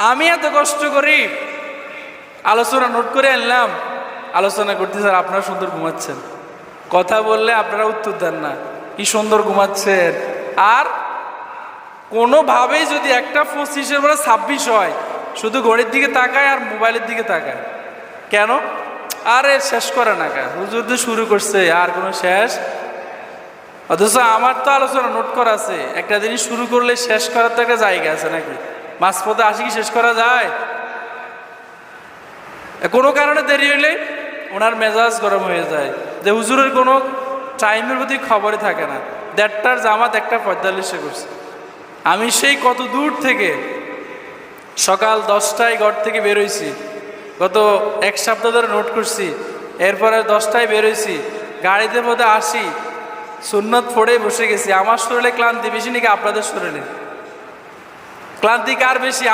আমি এত কষ্ট করি আলোচনা নোট করে আনলাম, আলোচনা করতে স্যার আপনারা সুন্দর ঘুমাচ্ছেন, কথা বললে আপনারা উত্তর দেন না, কি সুন্দর ঘুমাচ্ছেন। আর কোনোভাবেই যদি একটা 25-এর পরে 26 হয়, শুধু ঘড়ির দিকে তাকায় আর মোবাইলের দিকে তাকায়। কেন? আরে শেষ করে না কা, হুজুর তো শুরু করছে আর কোনো শেষ। অথচ আমার তো আলোচনা নোট করা আছে, একটা জিনিস শুরু করলে শেষ করার তো একটা জায়গা আছে নাকি? মাঝপথে আসি কি শেষ করা যায়? কোনো কারণে দেরি হইলে ওনার মেজাজ গরম হয়ে যায়, যে হুজুরের কোনো টাইমের প্রতি খবরই থাকে না। 1:30টার জামাত 1:45 করছে। আমি সেই কত দূর থেকে সকাল 10টায় ঘর থেকে বেরোইছি, গত এক সপ্তাহ ধরে নোট করছি, এরপরে 10টায় বেরোইছি, গাড়িতে মধ্যে আসি, সুন্নত পড়ে বসে গেছি। আমার শরীরে ক্লান্তি বেশি নাকি আপনাদের শরীরে? ক্লান্তি কার বেশি?